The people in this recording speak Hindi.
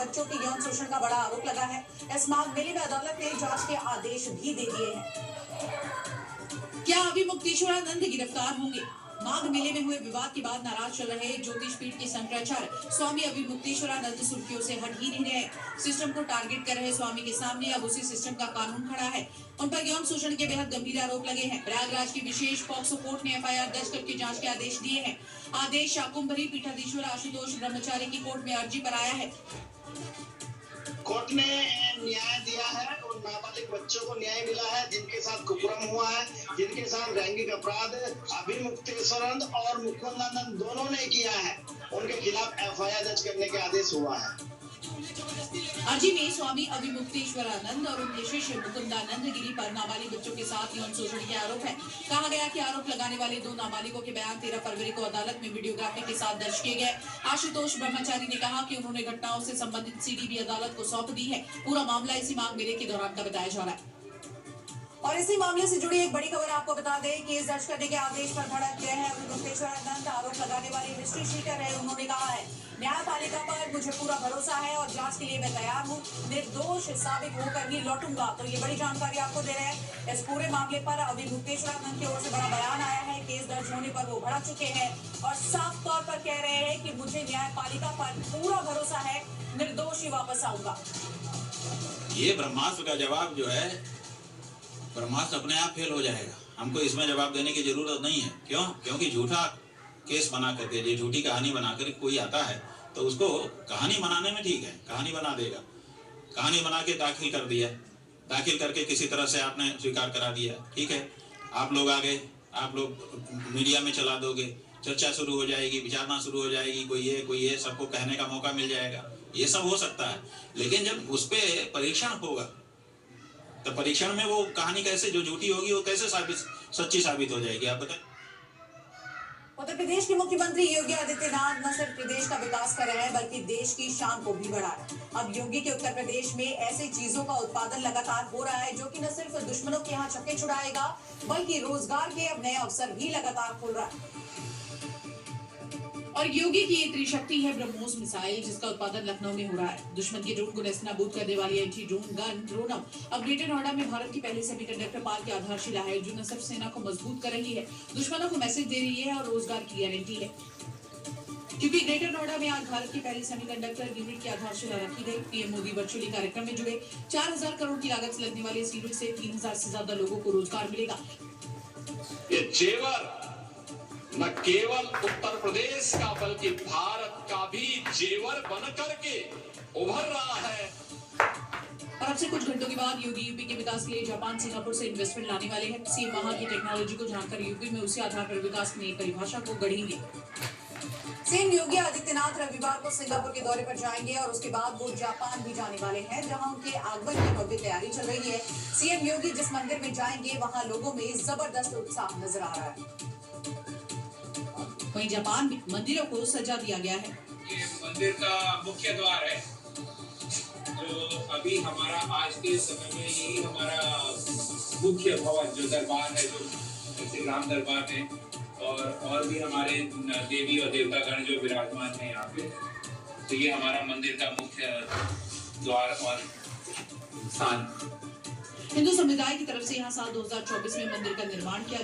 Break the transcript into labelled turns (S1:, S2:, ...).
S1: बच्चों के यौन शोषण का बड़ा आरोप लगा है। इस माघ मेले में अदालत ने जांच के आदेश भी दे दिए हैं। क्या अभिमुक्तेश्वरानंद गिरफ्तार होंगे? माघ मेले में हुए विवाद के बाद नाराज चल रहे ज्योतिष पीठ के शंकराचार्य स्वामी अभिमुक्तेश्वरानंद सुर्खियों से हट ही नहीं रहे। सिस्टम को टारगेट कर रहे स्वामी के सामने अब उसी सिस्टम का कानून खड़ा है। उन पर यौन शोषण के बेहद गंभीर आरोप लगे हैं। प्रयागराज की विशेष पॉक्सो कोर्ट ने एफआईआर दर्ज करके जांच के आदेश दिए हैं। आदेश शाकुंभरी पीठाधीश्वर आशुतोष ब्रह्मचारी की कोर्ट में अर्जी पर आया है।
S2: कोर्ट ने न्याय दिया है और नाबालिग बच्चों को न्याय मिला है, जिनके साथ कुकर्म हुआ है, जिनके साथ लैंगिक अपराध अभिमुक्तेश्वरानंद और मुकुंदानंद दोनों ने किया है, उनके खिलाफ एफआईआर दर्ज करने के आदेश हुआ है।
S1: अर्जी में स्वामी अभिमुक्तेश्वरानंद और उनके शिष्य मुकुंदानंद गिरी पर नाबालिग बच्चों के साथ यौन शोषण के आरोप है। कहा गया कि आरोप लगाने वाले दो नाबालिगों के बयान 13 फरवरी को अदालत में वीडियोग्राफी के साथ दर्ज किए गए। आशुतोष ब्रह्मचारी ने कहा कि उन्होंने घटनाओं से संबंधित सीडी भी अदालत को सौंप दी है। पूरा मामला इसी माघ मेले के दौरान का बताया जा रहा है। और इसी मामले से जुड़ी एक बड़ी खबर आपको बता दें, केस दर्ज करने के आदेश पर भड़क गए हैं अभिमुक्तेश्वरानंद। आरोप लगाने वाले हिस्ट्री शीटर है। उन्होंने कहा है, न्यायपालिका पर मुझे पूरा भरोसा है और जांच के लिए मैं तैयार हूं। निर्दोष साबित होकर ही लौटूंगा। तो ये बड़ी जानकारी आपको दे रहे हैं। इस पूरे मामले पर अभिमुक्तेश्वरानंद की ओर से बड़ा बयान आया है। केस दर्ज होने पर वो भड़क चुके हैं और साफ तौर पर कह रहे हैं कि मुझे न्यायपालिका पर पूरा भरोसा है, निर्दोष ही वापस आऊंगा।
S3: ये ब्रह्मास्त्र का जवाब जो है, ब्रह्मास्त्र अपने आप फेल हो जाएगा। हमको इसमें जवाब देने की जरूरत नहीं है। क्यों? क्योंकि झूठा केस बना करके, ये झूठी कहानी बनाकर कोई आता है तो उसको कहानी बनाने में ठीक है, कहानी बना देगा। कहानी बना के दाखिल कर दिया, दाखिल करके किसी तरह से आपने स्वीकार करा दिया, ठीक है। आप लोग आ गए, आप लोग मीडिया में चला दोगे, चर्चा शुरू हो जाएगी, विचारना शुरू हो जाएगी, कोई ये सबको कहने का मौका मिल जाएगा। ये सब हो सकता है, लेकिन जब उस पर परीक्षण होगा तो परीक्षण में वो कहानी कैसे, जो झूठी होगी वो कैसे सच्ची साबित हो जाएगी? आप बताएं।
S1: उत्तर प्रदेश के मुख्यमंत्री योगी आदित्यनाथ न सिर्फ प्रदेश का विकास कर रहे हैं बल्कि देश की शान को भी बढ़ा है। अब योगी के उत्तर प्रदेश में ऐसे चीजों का उत्पादन लगातार हो रहा है जो कि न सिर्फ दुश्मनों के यहाँ छक्के छुड़ाएगा बल्कि रोजगार के अब नए अवसर भी लगातार खुल रहा है। और योगी की ये त्रिशक्ति है ब्रह्मोस मिसाइल, जिसका उत्पादन लखनऊ में हो रहा है। दुश्मन के ड्रोन को नेस्तनाबूद करने वाली एंटी ड्रोन गन ड्रोनम अब ग्रेटर नोएडा में भारत की पहली सेमीकंडक्टर पार्क की आधारशिला है, जो न सिर्फ सेना को मजबूत कर रही है, दुश्मनों को मैसेज दे रही है और रोजगार की गारंटी है। क्योंकि ग्रेटर नोएडा में आज भारत की पहली सेमीकंडक्टर यूनिट की आधारशिला रखी गई। पीएम मोदी वर्चुअली कार्यक्रम में जुड़े। 4000 करोड़ की लागत से लगने वाली इस यूनिट से 3000 से ज्यादा लोगों को रोजगार मिलेगा।
S4: ये जेवर न केवल उत्तर प्रदेश का बल्कि भारत का भी जेवर बनकर के उभर रहा है।
S1: और अब से कुछ घंटों के बाद योगी यूपी के विकास के लिए जापान सिंगापुर से इन्वेस्टमेंट लाने वाले हैं। सीएम वहां की टेक्नोलॉजी को जानकर यूपी में उसी आधार पर विकास की नई परिभाषा को गढ़ेंगे। सीएम योगी आदित्यनाथ रविवार को सिंगापुर के दौरे पर जाएंगे और उसके बाद वो जापान भी जाने वाले हैं, जहां उनके आगमन की भव्य तैयारी चल रही है। सीएम योगी जिस मंदिर में जाएंगे वहां लोगों में जबरदस्त उत्साह नजर आ रहा है। वहीं जापान में मंदिरों को सजा दिया गया है।
S5: ये मंदिर का मुख्य द्वार है, जो अभी हमारा आज के समय में यही हमारा मुख्य भवन जो दरबार है, जो श्री राम दरबार है, और भी हमारे देवी और देवतागण जो विराजमान है यहाँ पे। तो ये हमारा मंदिर का मुख्य द्वार और स्थान।
S1: हिंदू समुदाय की तरफ से यहाँ साल 2024 में मंदिर का निर्माण किया गया।